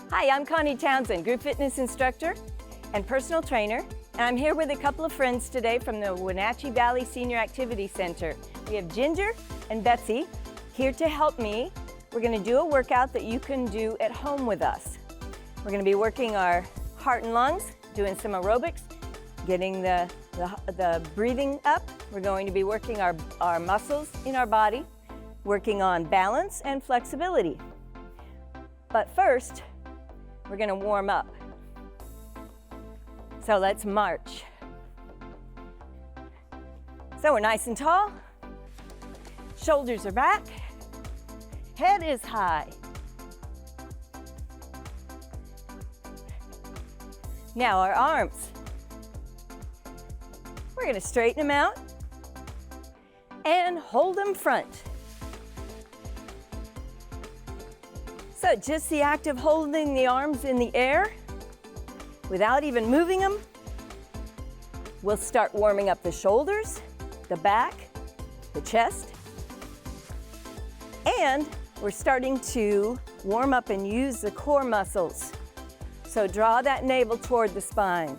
Hi, I'm Connie Townsend, group fitness instructor and personal trainer, and I'm here with a couple of friends today from the Wenatchee Valley Senior Activity Center. We have Ginger and Betsy here to help me. We're going to do a workout that you can do at home with us. We're going to be working our heart and lungs, doing some aerobics, getting the breathing up. We're going to be working our muscles in our body, working on balance and flexibility. But first, we're going to warm up. So let's march. So we're nice and tall. Shoulders are back. Head is high. Now our arms. We're going to straighten them out and hold them front. So just the act of holding the arms in the air without even moving them, we'll start warming up the shoulders, the back, the chest, and we're starting to warm up and use the core muscles. So draw that navel toward the spine.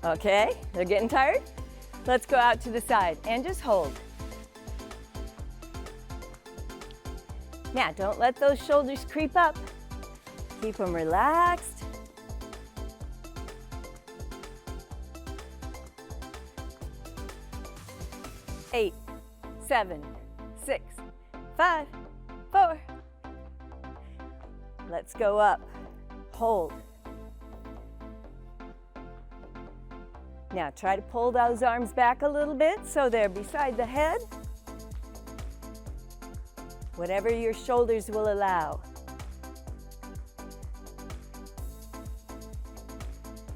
Okay, they're getting tired? Let's go out to the side and just hold. Now, don't let those shoulders creep up. Keep them relaxed. Eight, 7, 6, 5, 4. Let's go up. Hold. Now try to pull those arms back a little bit so they're beside the head. Whatever your shoulders will allow.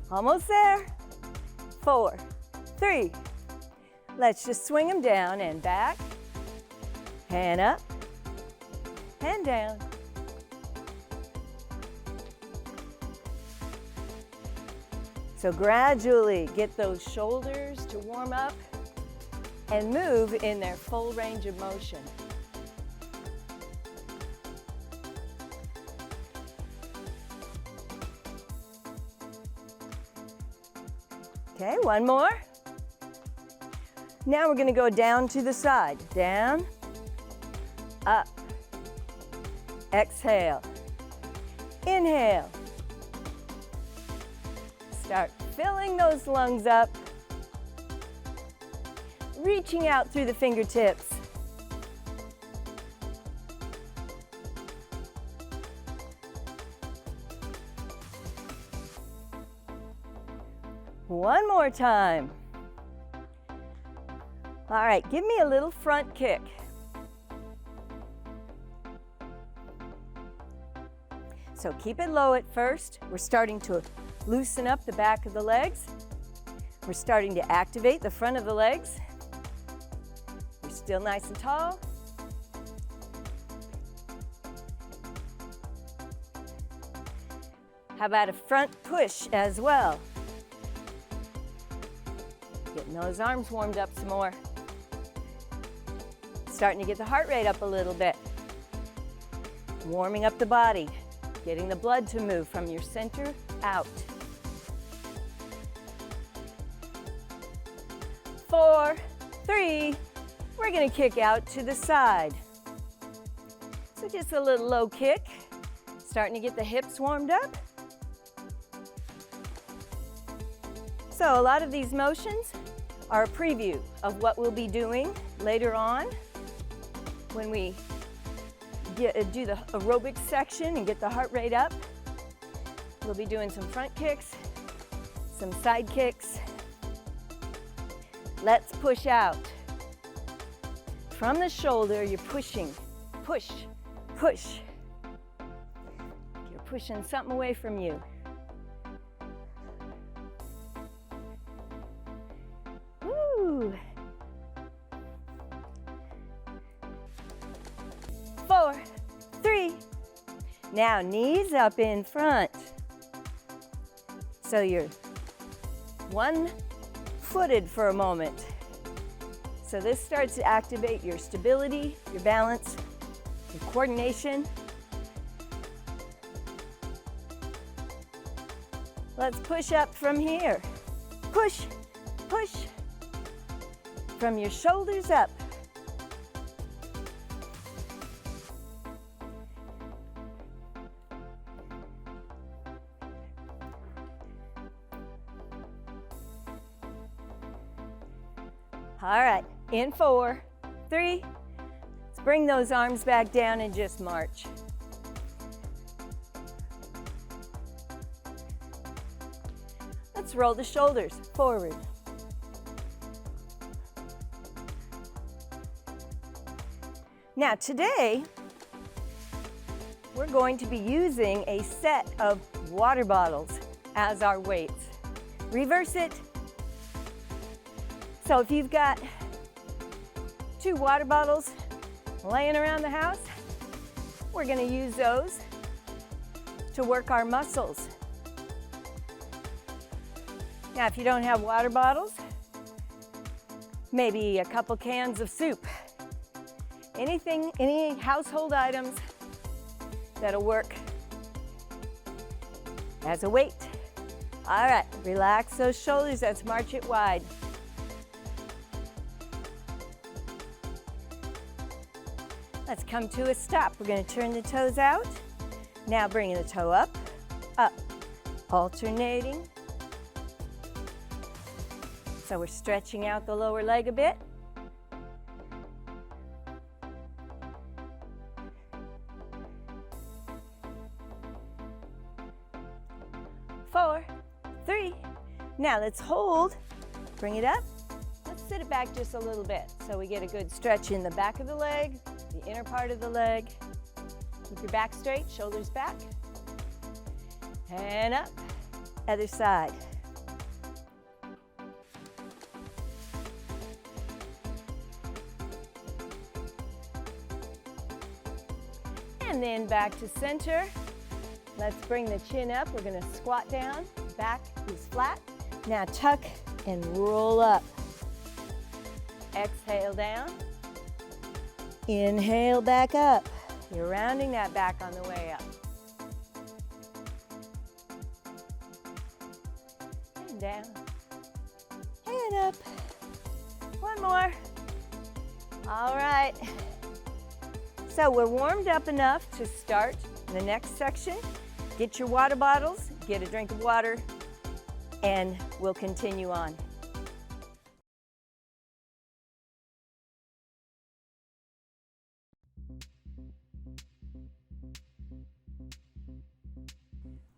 Almost there. 4, 3. Let's just swing them down and back, and up, and down. So gradually get those shoulders to warm up and move in their full range of motion. Okay, one more. Now we're going to go down to the side. Down, up, exhale, inhale. Start filling those lungs up, reaching out through the fingertips. One more time. All right, give me a little front kick. So keep it low at first. We're starting to loosen up the back of the legs. We're starting to activate the front of the legs. You're still nice and tall. How about a front push as well? Getting those arms warmed up some more. Starting to get the heart rate up a little bit. Warming up the body, getting the blood to move from your center out. 4, 3, we're going to kick out to the side. So just a little low kick, starting to get the hips warmed up. So a lot of these motions are a preview of what we'll be doing later on when we do the aerobics section and get the heart rate up. We'll be doing some front kicks, some side kicks. Let's push out. From the shoulder, you're pushing. Push, push. You're pushing something away from you. Woo! 4, 3. Now knees up in front. So you're one footed for a moment. So this starts to activate your stability, your balance, your coordination. Let's push up from here. Push, push. From your shoulders up. All right, in 4, 3. Let's bring those arms back down and just march. Let's roll the shoulders forward. Now today, we're going to be using a set of water bottles as our weights. Reverse it. So if you've got 2 water bottles laying around the house, we're going to use those to work our muscles. Now, if you don't have water bottles, maybe a couple cans of soup. Anything, any household items that'll work as a weight. All right, relax those shoulders. Let's march it wide. Let's come to a stop. We're going to turn the toes out. Now bringing the toe up, up, alternating. So we're stretching out the lower leg a bit. Four, 3. Now let's hold, bring it up. Let's sit it back just a little bit so we get a good stretch in the back of the leg, the inner part of the leg. Keep your back straight, shoulders back. And up, other side. And then back to center. Let's bring the chin up. We're going to squat down. Back is flat. Now tuck and roll up. Exhale down. Inhale back up. You're rounding that back on the way up. And down. And up. One more. All right. So we're warmed up enough to start the next section. Get your water bottles, get a drink of water, and we'll continue on.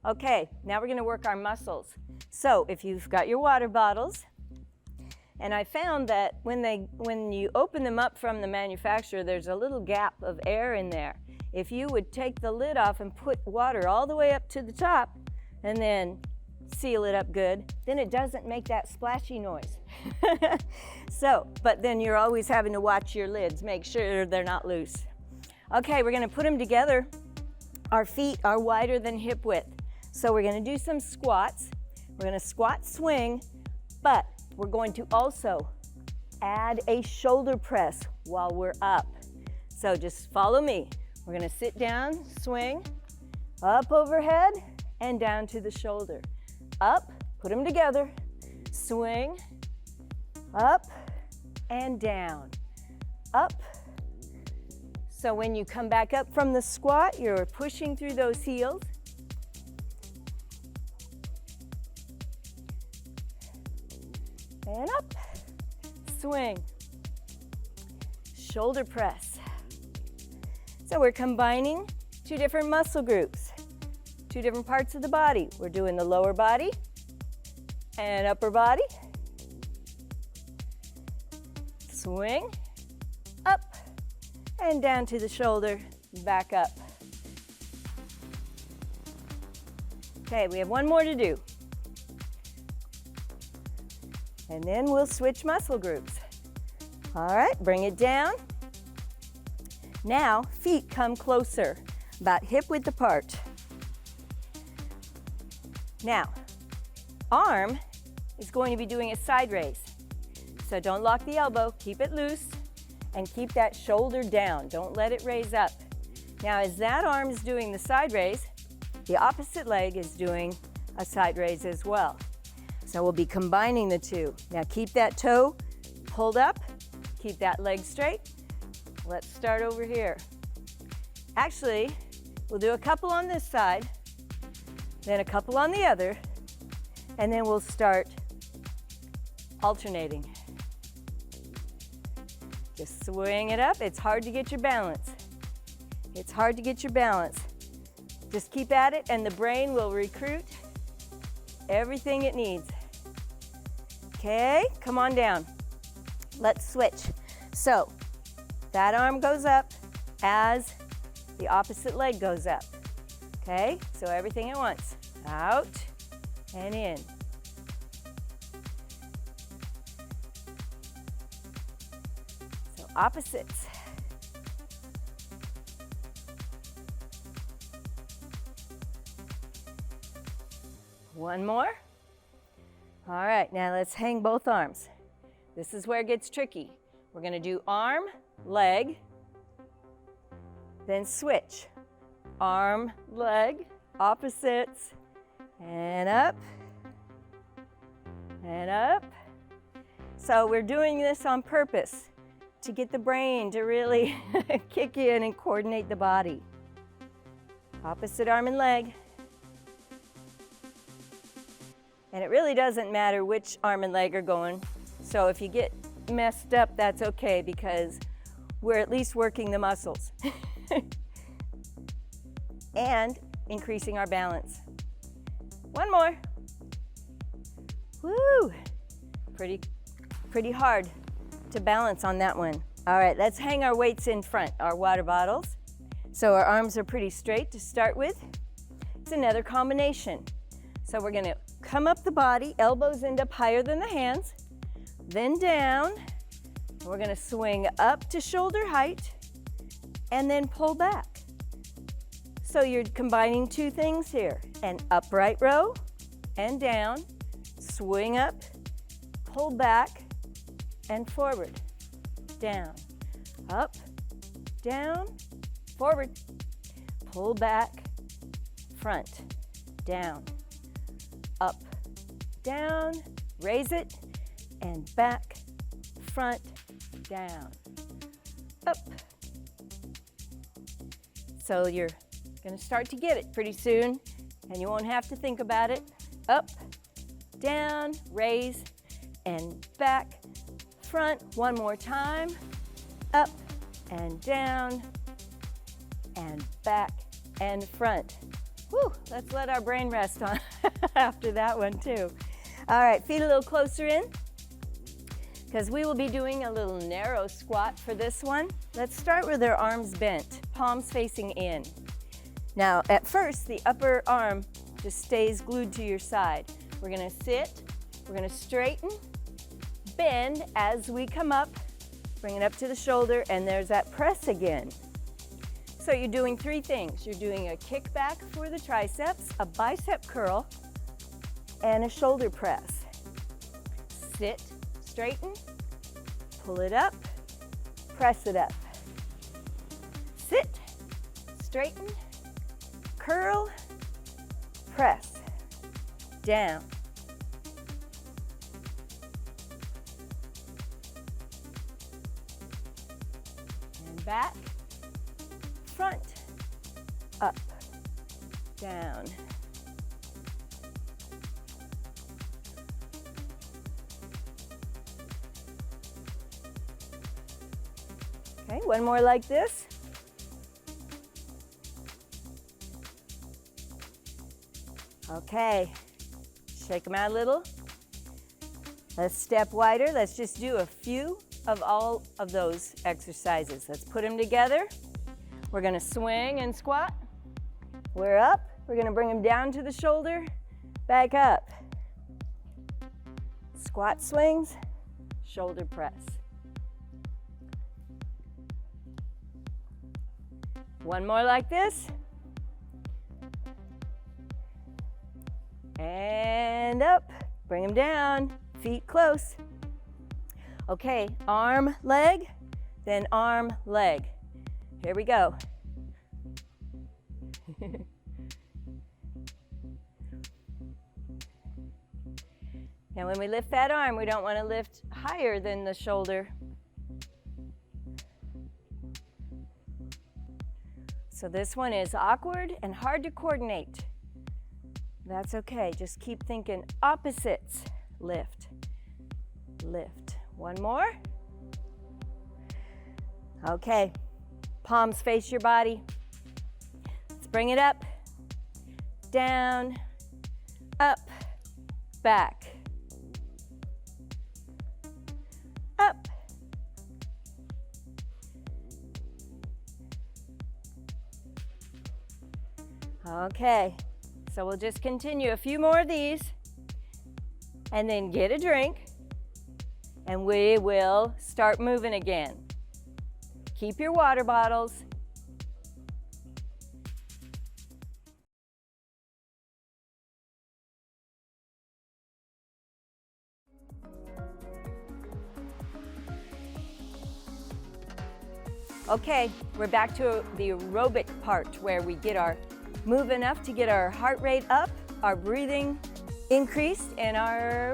Okay, now we're going to work our muscles. So if you've got your water bottles, and I found that when you open them up from the manufacturer, there's a little gap of air in there. If you would take the lid off and put water all the way up to the top and then seal it up good, then it doesn't make that splashy noise. But then you're always having to watch your lids, make sure they're not loose. Okay, we're going to put them together. Our feet are wider than hip width. So we're going to do some squats. We're going to squat swing, but we're going to also add a shoulder press while we're up. So just follow me. We're going to sit down, swing, up overhead, and down to the shoulder. Up, put them together, swing, up, and down. Up. So when you come back up from the squat, you're pushing through those heels. And up, swing, shoulder press. So we're combining 2 different muscle groups, 2 different parts of the body. We're doing the lower body and upper body. Swing, up, and down to the shoulder, back up. Okay, we have one more to do. And then we'll switch muscle groups. All right, bring it down. Now, feet come closer, about hip width apart. Now, arm is going to be doing a side raise. So don't lock the elbow, keep it loose, and keep that shoulder down. Don't let it raise up. Now, as that arm is doing the side raise, the opposite leg is doing a side raise as well. So we'll be combining the two. Now keep that toe pulled up, keep that leg straight. Let's start over here. Actually, we'll do a couple on this side, then a couple on the other, and then we'll start alternating. Just swing it up. It's hard to get your balance. It's hard to get your balance. Just keep at it and the brain will recruit everything it needs. Okay, come on down. Let's switch. So that arm goes up as the opposite leg goes up. Okay, so everything at once. Out and in. So opposites. One more. All right, now let's hang both arms. This is where it gets tricky. We're gonna do arm, leg, then switch. Arm, leg, opposites, and up, and up. So we're doing this on purpose to get the brain to really kick in and coordinate the body. Opposite arm and leg. And it really doesn't matter which arm and leg are going. So if you get messed up, that's okay because we're at least working the muscles and increasing our balance. One more. Woo! Pretty hard to balance on that one. All right, let's hang our weights in front, our water bottles. So our arms are pretty straight to start with. It's another combination. So we're gonna come up the body, elbows end up higher than the hands, then down. We're gonna swing up to shoulder height and then pull back. So you're combining two things here, an upright row and down, swing up, pull back and forward, down, up, down, forward, pull back, front, down, up, down, raise it, and back, front, down, up. So you're gonna start to get it pretty soon, and you won't have to think about it. Up, down, raise, and back, front. One more time. Up, and down, and back, and front. Whew, let's let our brain rest on after that one too. All right, feet a little closer in because we will be doing a little narrow squat for this one. Let's start with our arms bent, palms facing in. Now, at first, the upper arm just stays glued to your side. We're gonna sit, we're gonna straighten, bend as we come up, bring it up to the shoulder, and there's that press again. So you're doing three things. You're doing a kickback for the triceps, a bicep curl, and a shoulder press. Sit, straighten, pull it up, press it up. Sit, straighten, curl, press, down. And back. Front, up, down. Okay, one more like this. Okay, shake them out a little. Let's step wider. Let's just do a few of all of those exercises. Let's put them together. We're gonna swing and squat. We're up. We're gonna bring them down to the shoulder, back up. Squat swings, shoulder press. One more like this. And up, bring them down, feet close. Okay, arm, leg, then arm, leg. Here we go. Now when we lift that arm, we don't want to lift higher than the shoulder. So this one is awkward and hard to coordinate. That's okay, just keep thinking opposites. Lift, lift. One more. Okay, palms face your body. Let's bring it up, down, up, back, up. Okay, so we'll just continue a few more of these and then get a drink and we will start moving again. Keep your water bottles. Okay, we're back to the aerobic part where we move enough to get our heart rate up, our breathing increased, and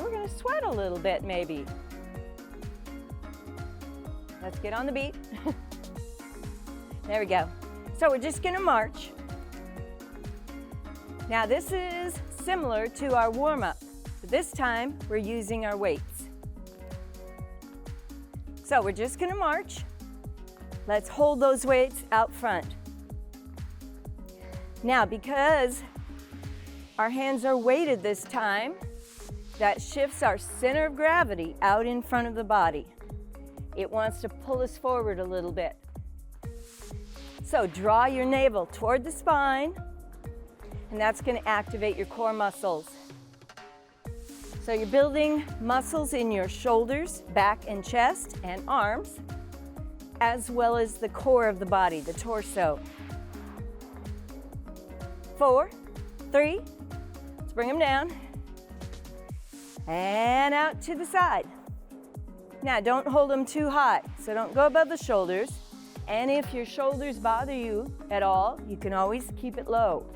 we're gonna sweat a little bit maybe. Let's get on the beat. There we go. So we're just gonna march. Now this is similar to our warm-up, but this time we're using our weights. So we're just gonna march. Let's hold those weights out front. Now, because our hands are weighted this time, that shifts our center of gravity out in front of the body. It wants to pull us forward a little bit. So draw your navel toward the spine, and that's going to activate your core muscles. So you're building muscles in your shoulders, back and chest, and arms, as well as the core of the body, the torso. 4, 3, let's bring them down, and out to the side. Now don't hold them too high, so don't go above the shoulders, and if your shoulders bother you at all, you can always keep it low.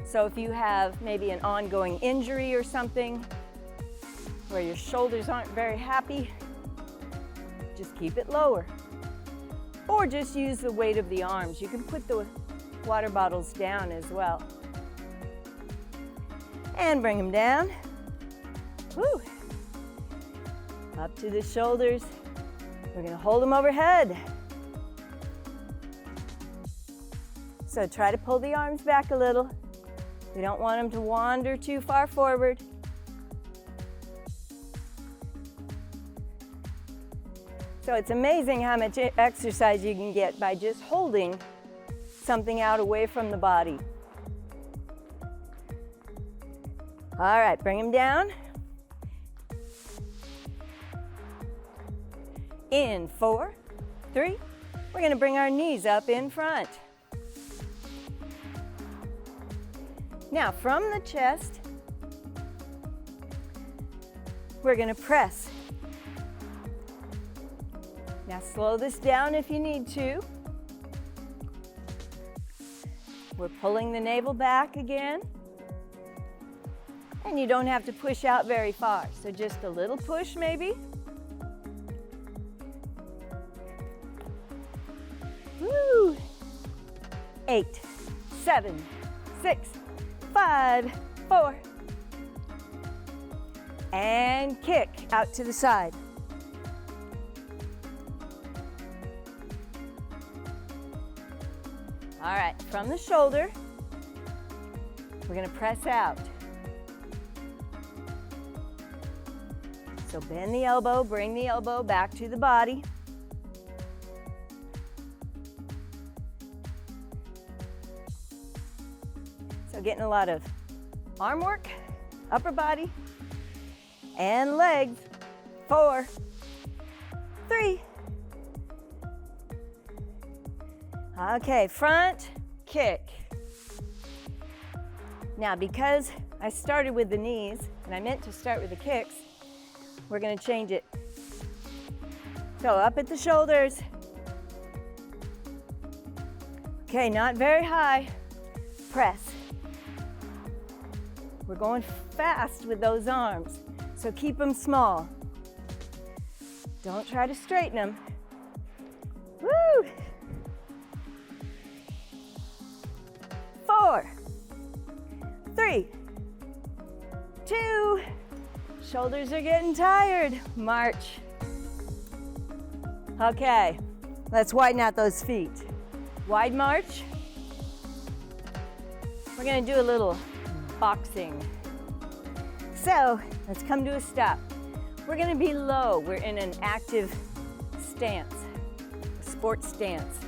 So if you have maybe an ongoing injury or something, where your shoulders aren't very happy, just keep it lower. Or just use the weight of the arms. You can put the water bottles down as well. And bring them down. Woo. Up to the shoulders. We're gonna hold them overhead. So try to pull the arms back a little. We don't want them to wander too far forward. So it's amazing how much exercise you can get by just holding something out away from the body. All right, bring them down. In 4, 3, we're gonna bring our knees up in front. Now from the chest, we're gonna press. Now slow this down if you need to. We're pulling the navel back again. And you don't have to push out very far, so just a little push maybe. Woo! 8, 7, 6, 5, 4. And kick out to the side. All right, from the shoulder, we're gonna press out. So bend the elbow, bring the elbow back to the body. So getting a lot of arm work, upper body, and legs. 4, 3. Okay, front, kick. Now, because I started with the knees, and I meant to start with the kicks, we're gonna change it. So up at the shoulders. Okay, not very high. Press. We're going fast with those arms, so keep them small. Don't try to straighten them. Woo! 4, 3, 2, shoulders are getting tired. March. Okay, let's widen out those feet. Wide march. We're gonna do a little boxing. So, let's come to a stop. We're gonna be low. We're in an active stance, a sports stance.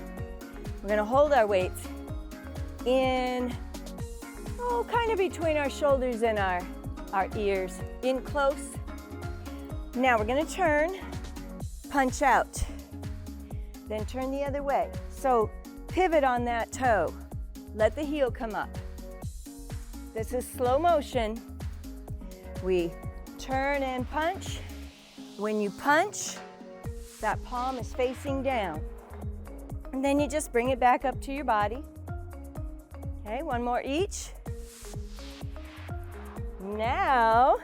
We're gonna hold our weights in, kind of between our shoulders and our ears, in close. Now we're gonna turn, punch out, then turn the other way. So pivot on that toe, let the heel come up. This is slow motion. We turn and punch. When you punch, that palm is facing down. And then you just bring it back up to your body. Okay, one more each. Now,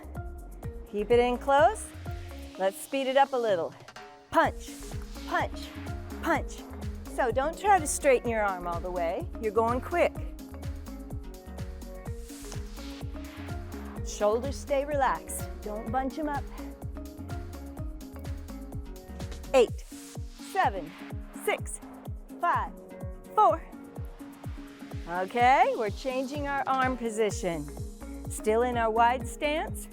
keep it in close. Let's speed it up a little. Punch, punch, punch. So don't try to straighten your arm all the way. You're going quick. Shoulders stay relaxed. Don't bunch them up. 8, 7, 6, 5, 4. Okay, we're changing our arm position. Still in our wide stance.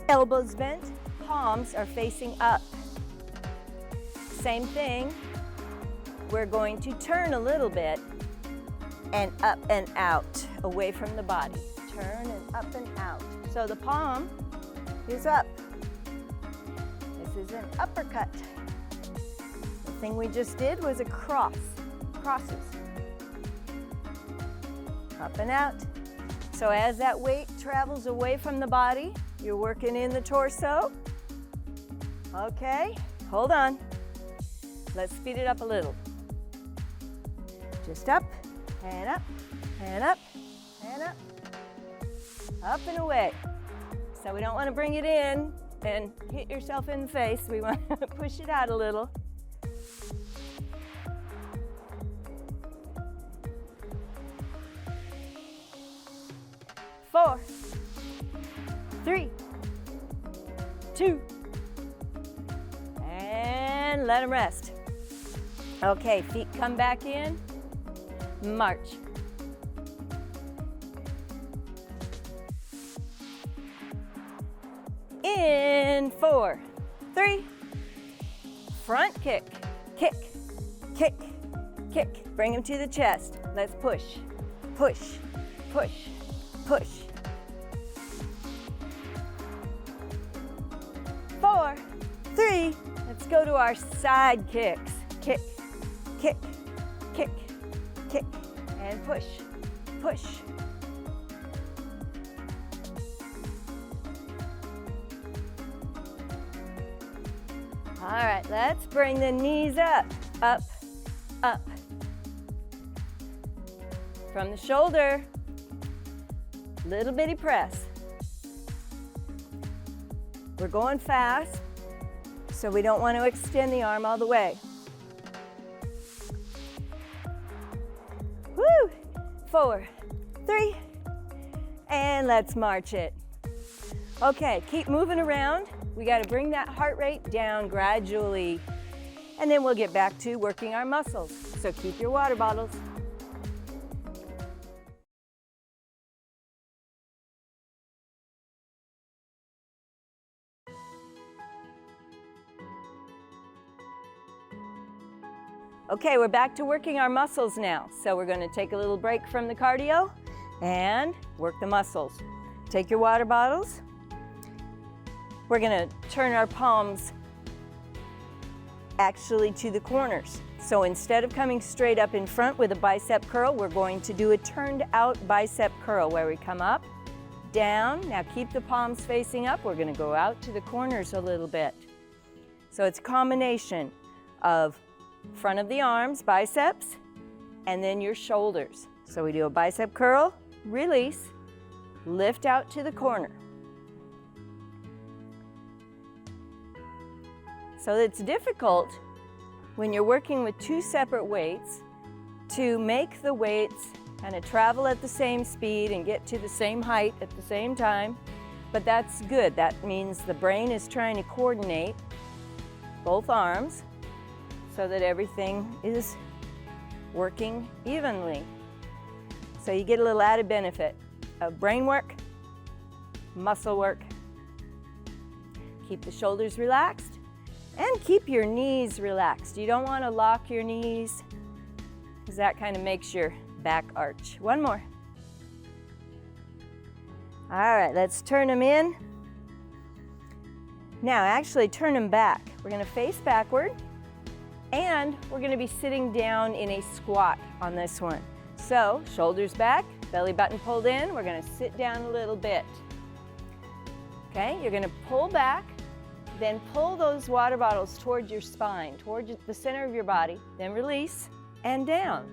Elbows bent, palms are facing up. Same thing. We're going to turn a little bit and up and out, away from the body. Turn and up and out. So the palm is up. This is an uppercut. The thing we just did was a cross, crosses. Up and out. So as that weight travels away from the body, you're working in the torso. Okay, hold on. Let's speed it up a little. Just up and up and up and up. Up and away. So we don't want to bring it in and hit yourself in the face. We want to push it out a little. Four, 3, 2, and let them rest. Okay, feet come back in. March. In 4, 3, front kick, kick, kick, kick. Bring them to the chest. Let's push, push, push, push. 4, 3, let's go to our side kicks. Kick, kick, kick, kick, and push, push. All right, let's bring the knees up, up, up. From the shoulder, little bitty press. We're going fast, so we don't want to extend the arm all the way. Woo! 4, 3, and let's march it. Okay, keep moving around. We got to bring that heart rate down gradually, and then we'll get back to working our muscles. So keep your water bottles. Okay, we're back to working our muscles now. So we're going to take a little break from the cardio and work the muscles. Take your water bottles. We're going to turn our palms actually to the corners. So instead of coming straight up in front with a bicep curl, we're going to do a turned out bicep curl where we come up, down. Now keep the palms facing up. We're going to go out to the corners a little bit. So it's a combination of front of the arms, biceps, and then your shoulders. So we do a bicep curl, release, lift out to the corner. So it's difficult when you're working with two separate weights to make the weights kind of travel at the same speed and get to the same height at the same time. But that's good. That means the brain is trying to coordinate both arms so that everything is working evenly. So you get a little added benefit of brain work, muscle work. Keep the shoulders relaxed and keep your knees relaxed. You don't want to lock your knees because that kind of makes your back arch. One more. All right, let's turn them in. Now actually turn them back. We're going to face backward and we're going to be sitting down in a squat on this one. So shoulders back, belly button pulled in. We're going to sit down a little bit. Okay, you're going to pull back, then pull those water bottles toward your spine, toward the center of your body, then release and down.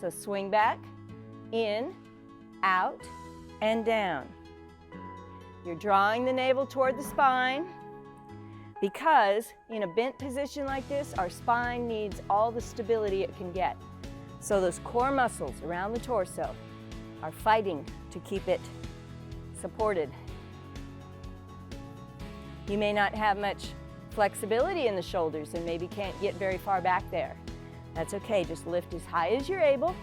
So swing back, in, out, and down. You're drawing the navel toward the spine because in a bent position like this, our spine needs all the stability it can get. So those core muscles around the torso are fighting to keep it supported. You may not have much flexibility in the shoulders and maybe can't get very far back there. That's okay, just lift as high as you're able.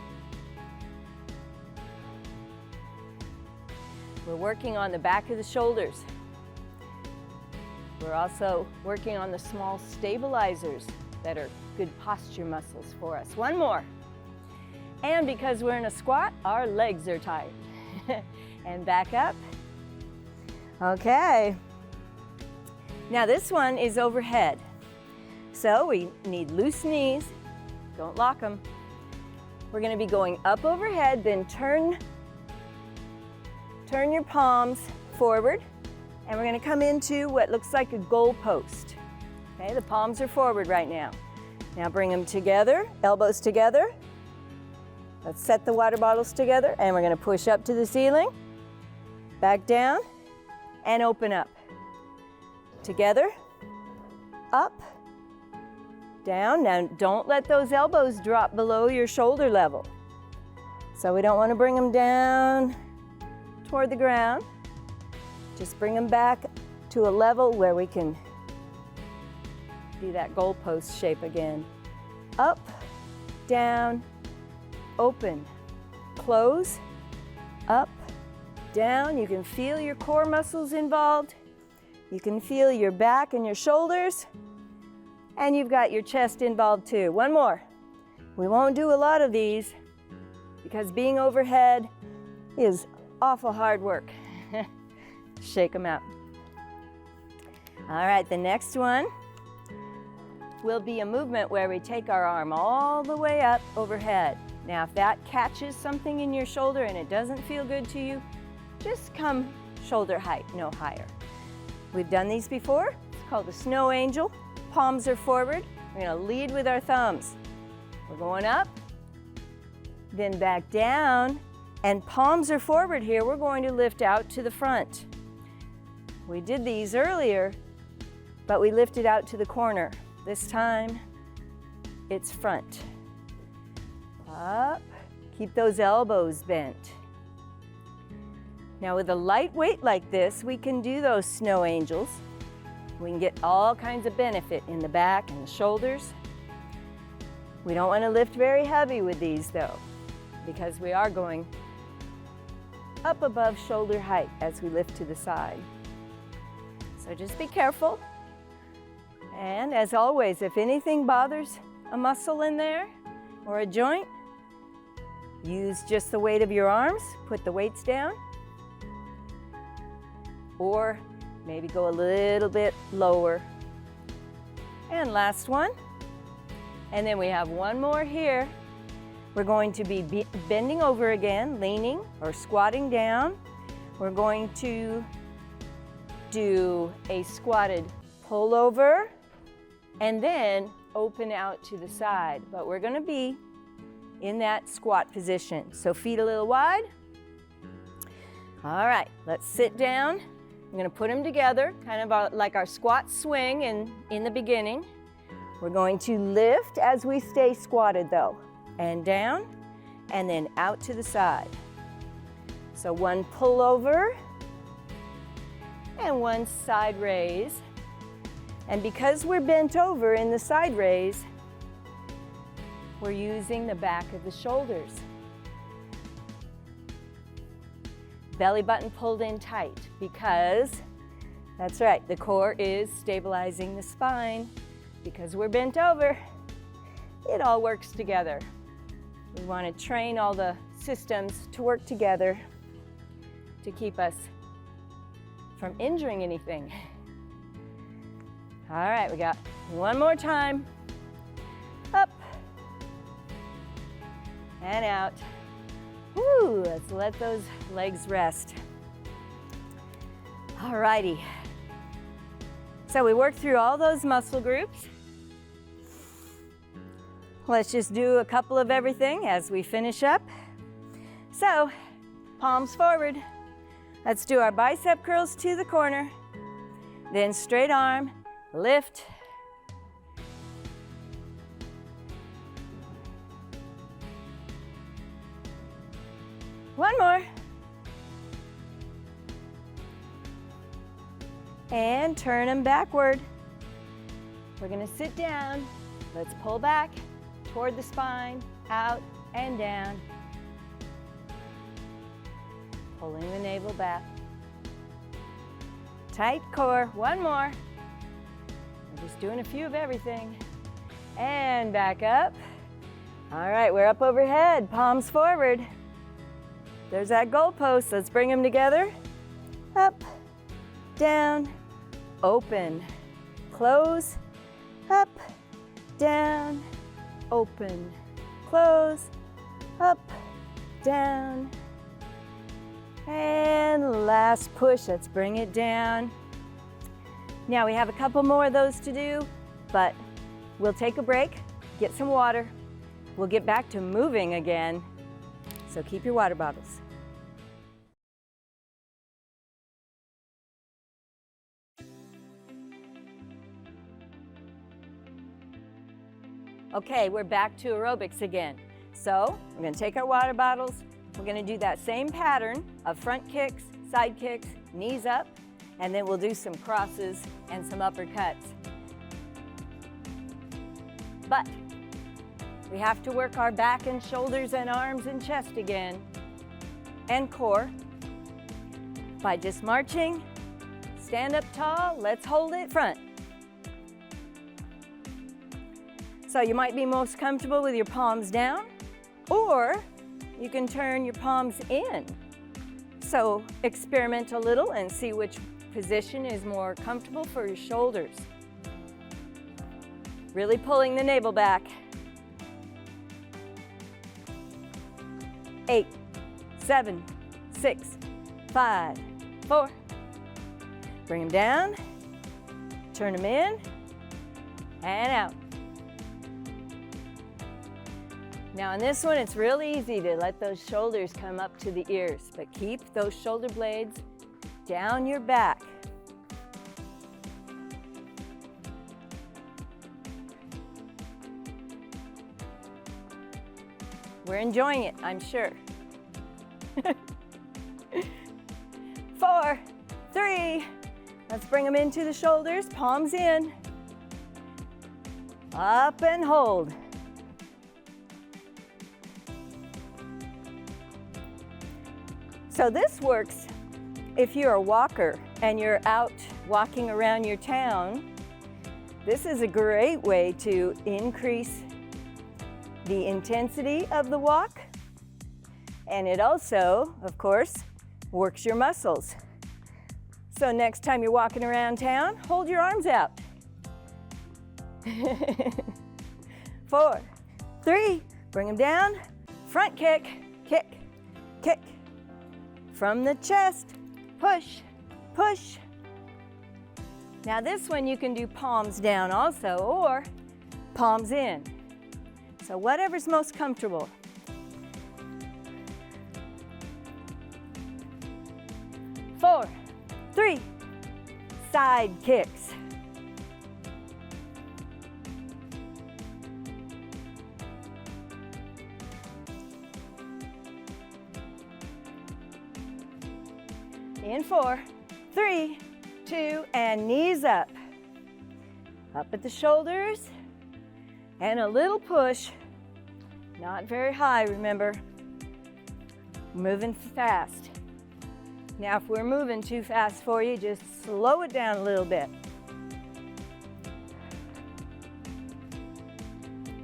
We're working on the back of the shoulders. We're also working on the small stabilizers that are good posture muscles for us. One more. And because we're in a squat, our legs are tired. And back up. Okay. Now this one is overhead. So we need loose knees. Don't lock them. We're going to be going up overhead, then turn your palms forward, and we're going to come into what looks like a goal post. Okay, the palms are forward right now. Now bring them together, elbows together. Let's set the water bottles together, and we're going to push up to the ceiling, back down, and open up. Together, up, down. Now don't let those elbows drop below your shoulder level. So we don't want to bring them down toward the ground. Just bring them back to a level where we can do that goalpost shape again. Up, down, open, close, up, down. You can feel your core muscles involved. You can feel your back and your shoulders. And you've got your chest involved too. One more. We won't do a lot of these because being overhead is awful hard work. Shake them out. All right, the next one will be a movement where we take our arm all the way up overhead. Now, if that catches something in your shoulder and it doesn't feel good to you, just come shoulder height, no higher. We've done these before. It's called the snow angel. Palms are forward. We're going to lead with our thumbs. We're going up, then back down, and palms are forward here. We're going to lift out to the front. We did these earlier, but we lifted out to the corner. This time, it's front. Up. Keep those elbows bent. Now with a light weight like this, we can do those snow angels. We can get all kinds of benefit in the back and the shoulders. We don't want to lift very heavy with these though, because we are going up above shoulder height as we lift to the side. So just be careful. And as always, if anything bothers a muscle in there or a joint, use just the weight of your arms, put the weights down, or maybe go a little bit lower. And last one. And then we have one more here. We're going to be bending over again, leaning or squatting down. We're going to do a squatted pullover and then open out to the side. But we're gonna be in that squat position. So feet a little wide. All right, let's sit down. I'm gonna put them together, kind of like our squat swing in the beginning. We're going to lift as we stay squatted though, and down, and then out to the side. So one pull over, and one side raise. And because we're bent over in the side raise, we're using the back of the shoulders. Belly button pulled in tight because, that's right, the core is stabilizing the spine. Because we're bent over, it all works together. We want to train all the systems to work together to keep us from injuring anything. All right, we got one more time. Up and out. Woo, let's let those legs rest. All righty. So we worked through all those muscle groups. Let's just do a couple of everything as we finish up. So, palms forward. Let's do our bicep curls to the corner. Then straight arm, lift. One more. And turn them backward. We're gonna sit down. Let's pull back toward the spine, out and down. Pulling the navel back. Tight core, one more. We're just doing a few of everything. And back up. All right, we're up overhead, palms forward. There's that goalpost, let's bring them together. Up, down, open, close, up, down, open, close, up, down, and last push, let's bring it down. Now we have a couple more of those to do, but we'll take a break, get some water, we'll get back to moving again, so keep your water bottles. Okay, we're back to aerobics again. So we're gonna take our water bottles. We're gonna do that same pattern of front kicks, side kicks, knees up, and then we'll do some crosses and some uppercuts. But we have to work our back and shoulders and arms and chest again, and core, by just marching. Stand up tall, let's hold it front. So you might be most comfortable with your palms down, or you can turn your palms in. So experiment a little and see which position is more comfortable for your shoulders. Really pulling the navel back. 8, 7, 6, 5, 4. Bring them down, turn them in, and out. Now in this one, it's really easy to let those shoulders come up to the ears, but keep those shoulder blades down your back. We're enjoying it, I'm sure. 4, 3, let's bring them into the shoulders, palms in. Up and hold. So this works if you're a walker and you're out walking around your town. This is a great way to increase the intensity of the walk, and it also, of course, works your muscles. So next time you're walking around town, hold your arms out. 4, 3, bring them down, front kick, kick, kick. From the chest, push, push. Now this one you can do palms down also, or palms in. So whatever's most comfortable. 4, 3, side kicks. In 4, 3, 2, and knees up. Up at the shoulders, and a little push. Not very high, remember. Moving fast. Now if we're moving too fast for you, just slow it down a little bit.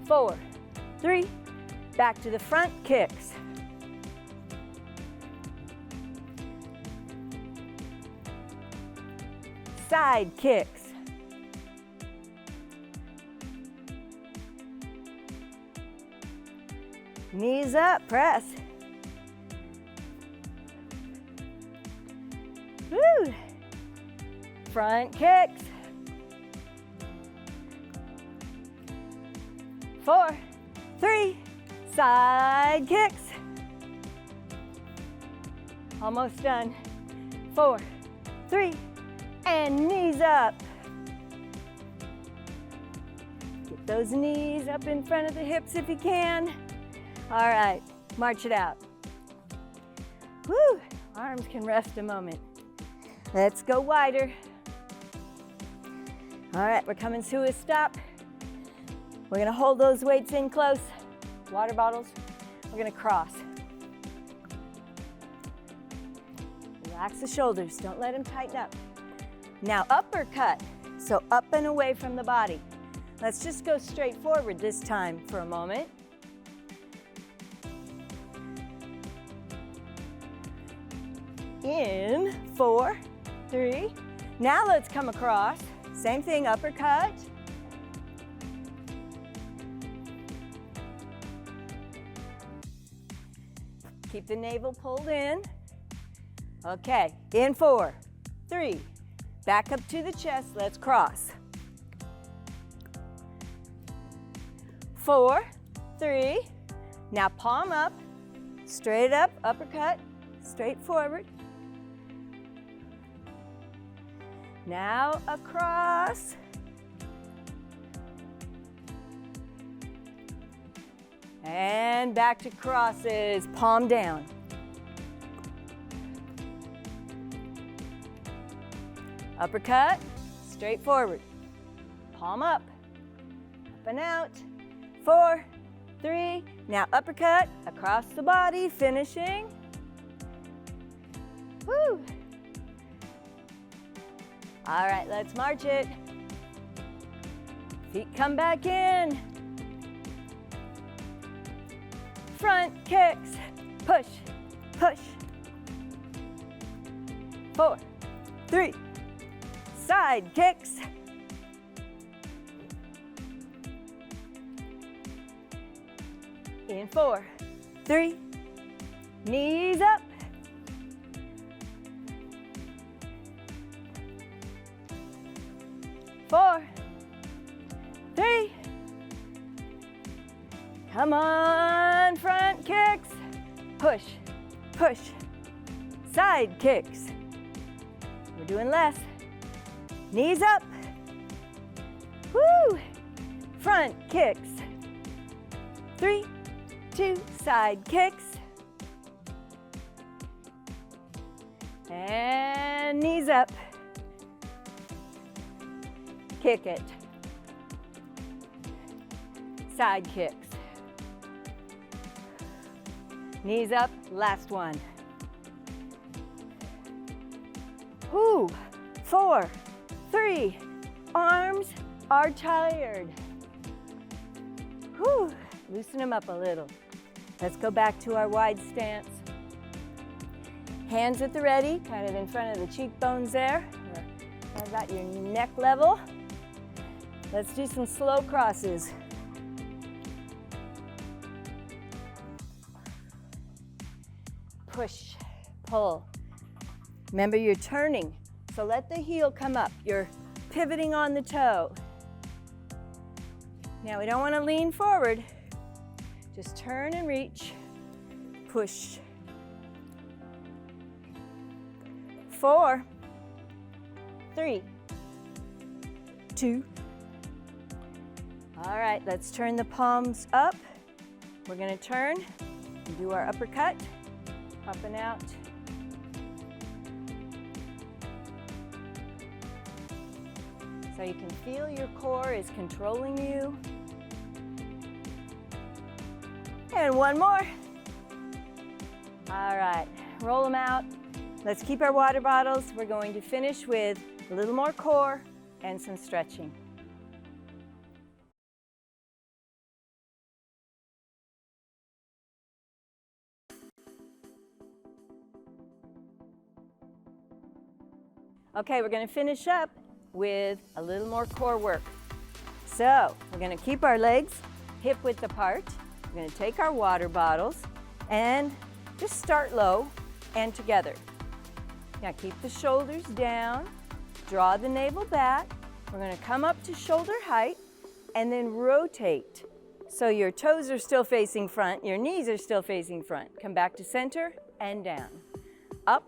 4, 3, back to the front kicks. Side kicks. Knees up, press. Woo! Front kicks. 4, 3, side kicks. Almost done. 4, 3, and knees up. Get those knees up in front of the hips if you can. All right, march it out. Woo! Arms can rest a moment. Let's go wider. All right, we're coming to a stop. We're gonna hold those weights in close. Water bottles. We're gonna cross. Relax the shoulders, don't let them tighten up. Now uppercut, so up and away from the body. Let's just go straight forward this time for a moment. In 4, 3. Now let's come across. Same thing, uppercut. Keep the navel pulled in. Okay, in 4, 3. Back up to the chest, let's cross. 4, 3. Now palm up, straight up, uppercut, straight forward. Now across. And back to crosses, palm down. Uppercut, straight forward. Palm up, up and out. 4, 3, now uppercut, across the body, finishing. Woo! All right, let's march it. Feet come back in. Front kicks, push, push. 4, 3, side kicks. In 4, 3, knees up. 4, 3. Come on, front kicks. Push, push. Side kicks. We're doing less. Knees up. Woo! Front kicks. 3, 2, side kicks. And knees up. Kick it. Side kicks. Knees up, last one. Woo! 4, 3, arms are tired. Whew, loosen them up a little. Let's go back to our wide stance. Hands at the ready, kind of in front of the cheekbones there. I've got your neck level. Let's do some slow crosses. Push, pull. Remember, you're turning, so let the heel come up. Your pivoting on the toe. Now we don't want to lean forward. Just turn and reach. Push. 4, 3, 2. All right, let's turn the palms up. We're going to turn and do our uppercut, up and out. So you can feel your core is controlling you. And one more. All right, roll them out. Let's keep our water bottles. We're going to finish with a little more core and some stretching. Okay, we're going to finish up with a little more core work. So we're going to keep our legs hip width apart. We're going to take our water bottles and just start low and together. Now keep the shoulders down, draw the navel back. We're going to come up to shoulder height and then rotate. So your toes are still facing front, your knees are still facing front. Come back to center and down. Up,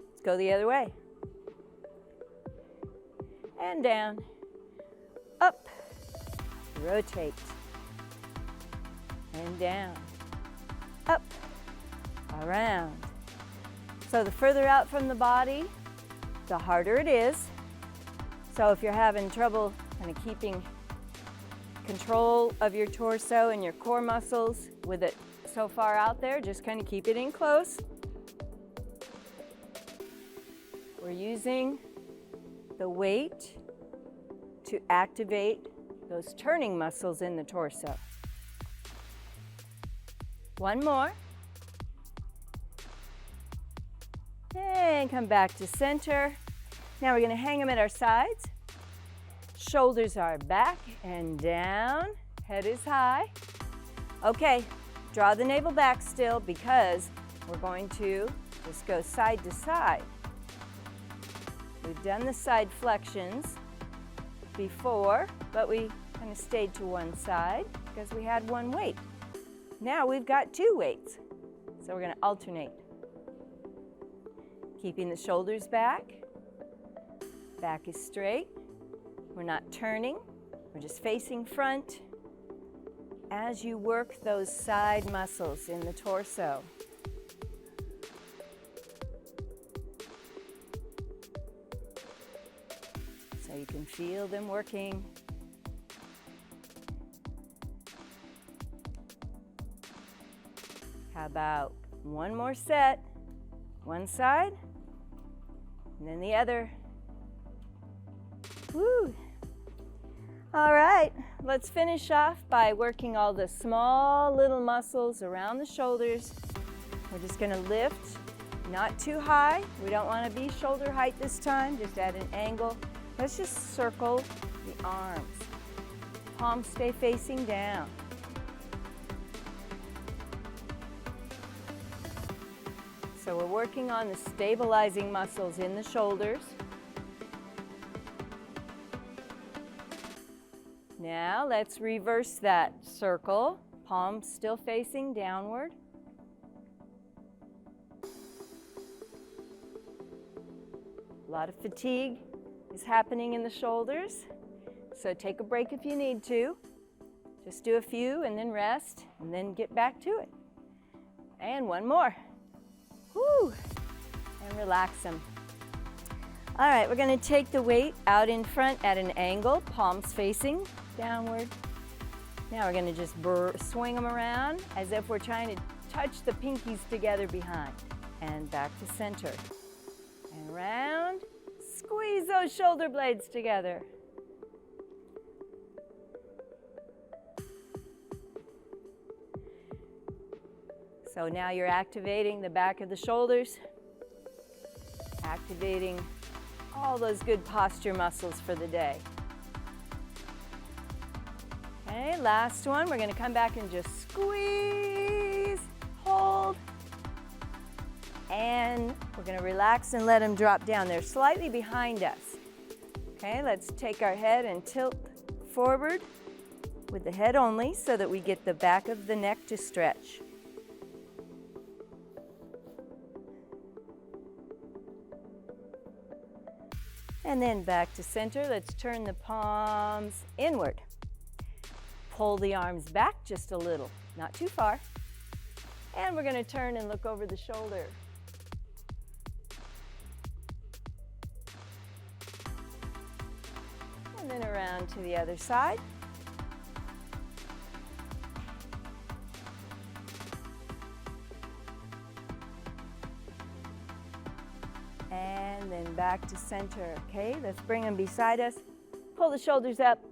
let's go the other way. And down, up, rotate, and down, up, around. So the further out from the body, the harder it is. So if you're having trouble kind of keeping control of your torso and your core muscles with it so far out there, just kind of keep it in close. We're using the weight to activate those turning muscles in the torso. One more. And come back to center. Now we're going to hang them at our sides. Shoulders are back and down. Head is high. Okay, draw the navel back still because we're going to just go side to side. We've done the side flexions before, but we kind of stayed to one side because we had one weight. Now we've got two weights, so we're going to alternate. Keeping the shoulders back. Back is straight. We're not turning. We're just facing front as you work those side muscles in the torso. So you can feel them working. How about one more set? One side, and then the other. Woo! All right, let's finish off by working all the small little muscles around the shoulders. We're just going to lift, not too high. We don't want to be shoulder height this time, just at an angle. Let's just circle the arms. Palms stay facing down. So we're working on the stabilizing muscles in the shoulders. Now let's reverse that circle. Palms still facing downward. A lot of fatigue is happening in the shoulders, so take a break if you need to. Just do a few and then rest and then get back to it. And one more. Woo! And relax them. All right, we're going to take the weight out in front at an angle, palms facing downward. Now we're going to just swing them around as if we're trying to touch the pinkies together behind. And back to center. And around. Squeeze those shoulder blades together. So now you're activating the back of the shoulders, activating all those good posture muscles for the day. Okay, last one. We're going to come back and just squeeze, hold, and we're going to relax and let them drop down. They're slightly behind us. Okay, let's take our head and tilt forward with the head only so that we get the back of the neck to stretch. And then back to center. Let's turn the palms inward. Pull the arms back just a little, not too far. And we're going to turn and look over the shoulder. And then around to the other side. And then back to center. Okay, let's bring them beside us. Pull the shoulders up.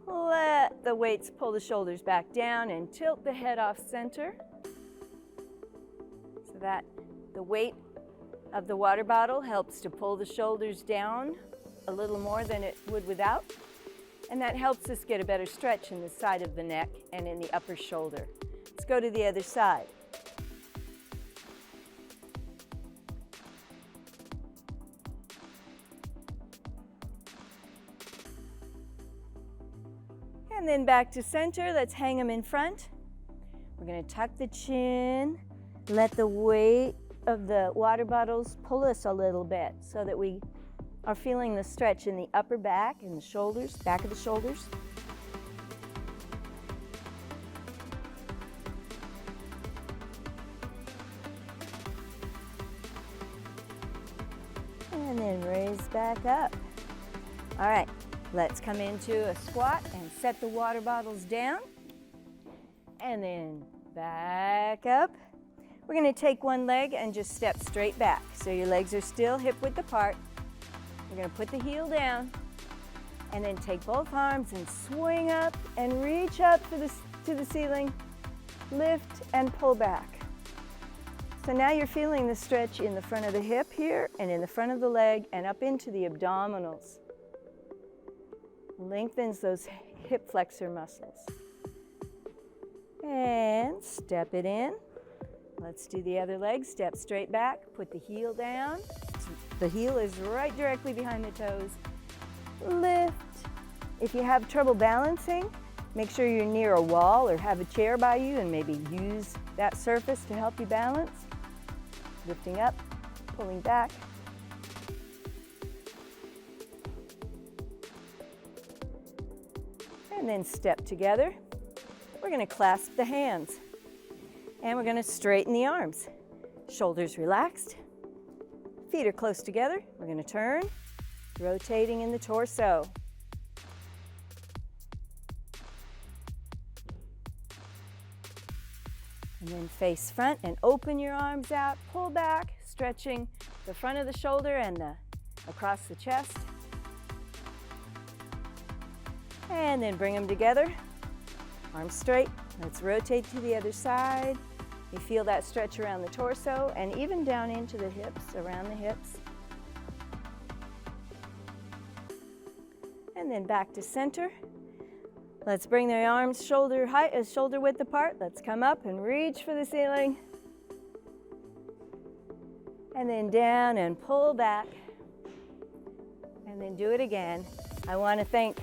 Let the weights pull the shoulders back down and tilt the head off center so that the weight of the water bottle helps to pull the shoulders down a little more than it would without. And that helps us get a better stretch in the side of the neck and in the upper shoulder. Let's go to the other side. And then back to center. Let's hang them in front. We're going to tuck the chin, let the weight of the water bottles pull us a little bit so that we are feeling the stretch in the upper back and the shoulders, back of the shoulders. And then raise back up. All right. Let's come into a squat and set the water bottles down. And then back up. We're going to take one leg and just step straight back. So your legs are still hip width apart. We're going to put the heel down and then take both arms and swing up and reach up to the ceiling. Lift and pull back. So now you're feeling the stretch in the front of the hip here and in the front of the leg and up into the abdominals. Lengthens those hip flexor muscles. And step it in. Let's do the other leg. Step straight back, put the heel down. The heel is right directly behind the toes. Lift. If you have trouble balancing, make sure you're near a wall or have a chair by you and maybe use that surface to help you balance. Lifting up, pulling back. And then step together. We're going to clasp the hands. And we're going to straighten the arms. Shoulders relaxed. Feet are close together. We're going to turn, rotating in the torso. And then face front and open your arms out. Pull back, stretching the front of the shoulder and across the chest. And then bring them together, arms straight. Let's rotate to the other side. You feel that stretch around the torso and even down into the hips, around the hips. And then back to center. Let's bring the arms shoulder width apart. Let's come up and reach for the ceiling. And then down and pull back. And then do it again. I want to thank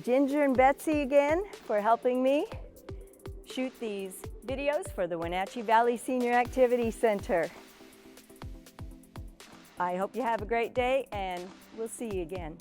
Ginger and Betsy again for helping me shoot these videos for the Wenatchee Valley Senior Activity Center. I hope you have a great day and we'll see you again.